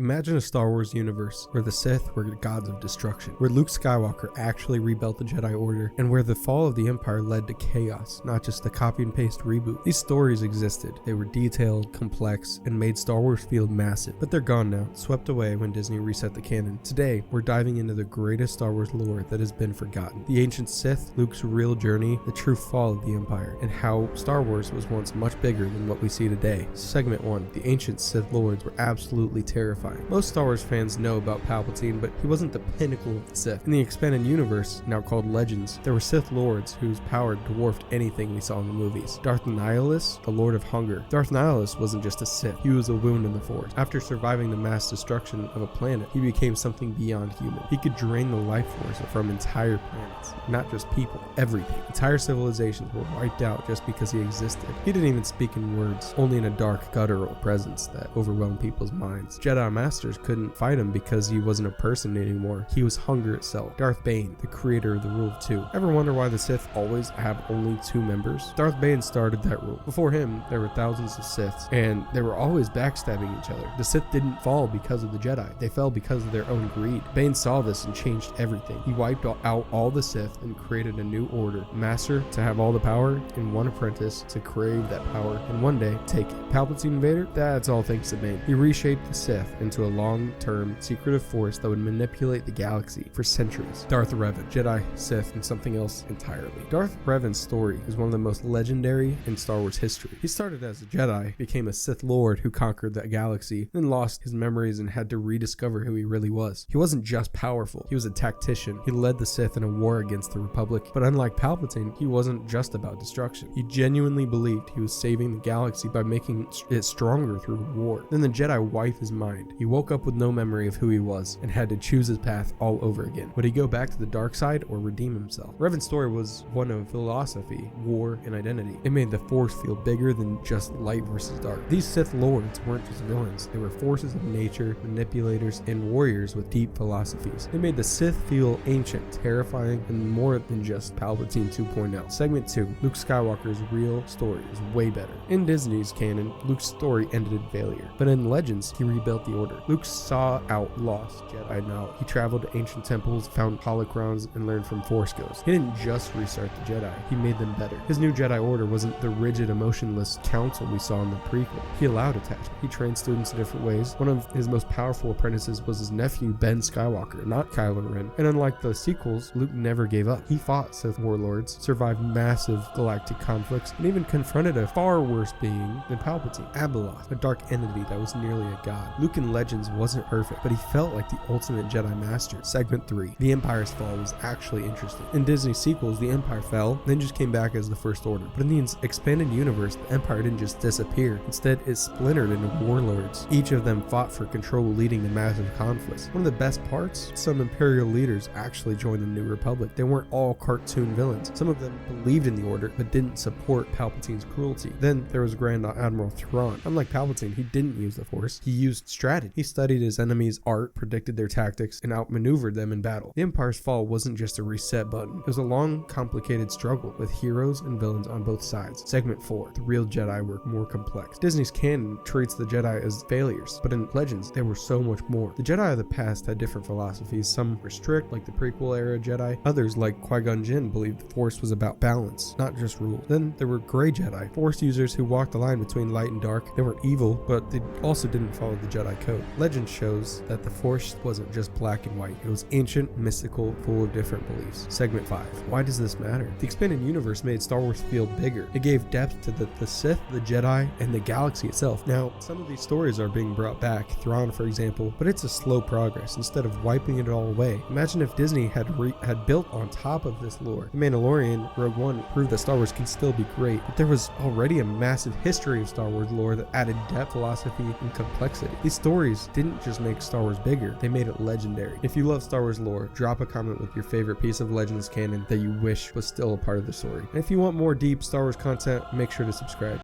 Imagine a Star Wars universe where the Sith were gods of destruction, where Luke Skywalker actually rebuilt the Jedi Order, and where the fall of the Empire led to chaos, not just a copy and paste reboot. These stories existed. They were detailed, complex, and made Star Wars feel massive. But they're gone now, swept away when Disney reset the canon. Today, we're diving into the greatest Star Wars lore that has been forgotten. The ancient Sith, Luke's real journey, the true fall of the Empire, and how Star Wars was once much bigger than what we see today. Segment 1. The ancient Sith Lords were absolutely terrifying. Most Star Wars fans know about Palpatine, but he wasn't the pinnacle of the Sith. In the expanded universe, now called Legends, there were Sith Lords whose power dwarfed anything we saw in the movies. Darth Nihilus, the Lord of Hunger. Darth Nihilus wasn't just a Sith, he was a wound in the Force. After surviving the mass destruction of a planet, he became something beyond human. He could drain the life force from entire planets, not just people, everything. Entire civilizations were wiped out just because he existed. He didn't even speak in words, only in a dark, guttural presence that overwhelmed people's minds. Jedi Masters couldn't fight him because he wasn't a person anymore. He was hunger itself. Darth Bane, the creator of the Rule of Two. Ever wonder why the Sith always have only 2 members? Darth Bane started that rule. Before him, there were thousands of Siths, and they were always backstabbing each other. The Sith didn't fall because of the Jedi. They fell because of their own greed. Bane saw this and changed everything. He wiped out all the Sith and created a new order. Master to have all the power, and one apprentice to crave that power, and one day take it. Palpatine Vader? That's all thanks to Bane. He reshaped the Sith into a long-term secretive force that would manipulate the galaxy for centuries. Darth Revan, Jedi, Sith, and something else entirely. Darth Revan's story is one of the most legendary in Star Wars history. He started as a Jedi, became a Sith Lord who conquered the galaxy, then lost his memories and had to rediscover who he really was. He wasn't just powerful, he was a tactician. He led the Sith in a war against the Republic, but unlike Palpatine, he wasn't just about destruction. He genuinely believed he was saving the galaxy by making it stronger through war. Then the Jedi wiped his mind. He woke up with no memory of who he was and had to choose his path all over again. Would he go back to the dark side or redeem himself? Revan's story was one of philosophy, war, and identity. It made the Force feel bigger than just light versus dark. These Sith Lords weren't just villains. They were forces of nature, manipulators, and warriors with deep philosophies. They made the Sith feel ancient, terrifying, and more than just Palpatine 2.0. Segment 2. Luke Skywalker's real story is way better. In Disney's canon, Luke's story ended in failure, but in Legends, he rebuilt the Order. Luke saw out lost Jedi knowledge. He traveled to ancient temples, found holocrons, and learned from Force ghosts. He didn't just restart the Jedi, he made them better. His new Jedi Order wasn't the rigid, emotionless council we saw in the prequel. He allowed attachment. He trained students in different ways. One of his most powerful apprentices was his nephew, Ben Skywalker, not Kylo Ren. And unlike the sequels, Luke never gave up. He fought Sith warlords, survived massive galactic conflicts, and even confronted a far worse being than Palpatine, Abeloth, a dark entity that was nearly a god. Luke in Legends wasn't perfect, but he felt like the ultimate Jedi Master. Segment 3. The Empire's fall was actually interesting. In Disney sequels, the Empire fell, then just came back as the First Order. But in the expanded universe, the Empire didn't just disappear. Instead, it splintered into warlords. Each of them fought for control, leading to massive conflicts. One of the best parts, some Imperial leaders actually joined the New Republic. They weren't all cartoon villains. Some of them believed in the Order, but didn't support Palpatine's cruelty. Then there was Grand Admiral Thrawn. Unlike Palpatine, he didn't use the Force. He used strategy. He studied his enemies' art, predicted their tactics, and outmaneuvered them in battle. The Empire's fall wasn't just a reset button. It was a long, complicated struggle with heroes and villains on both sides. Segment 4. The real Jedi were more complex. Disney's canon treats the Jedi as failures, but in Legends, there were so much more. The Jedi of the past had different philosophies. Some were strict, like the prequel era Jedi. Others, like Qui-Gon Jinn, believed the Force was about balance, not just rules. Then there were gray Jedi, Force users who walked the line between light and dark. They weren't evil, but they also didn't follow the Jedi code. Legend shows that the Force wasn't just black and white. It was ancient, mystical, full of different beliefs. Segment 5. Why does this matter? The expanded universe made Star Wars feel bigger. It gave depth to the Sith, the Jedi, and the galaxy itself. Now, some of these stories are being brought back, Thrawn for example, but it's a slow progress instead of wiping it all away. Imagine if Disney had built on top of this lore. The Mandalorian, Rogue One, proved that Star Wars can still be great, but there was already a massive history of Star Wars lore that added depth, philosophy, and complexity. These stories didn't just make Star Wars bigger, they made it legendary. If you love Star Wars lore, drop a comment with your favorite piece of Legends canon that you wish was still a part of the story. And if you want more deep Star Wars content, make sure to subscribe.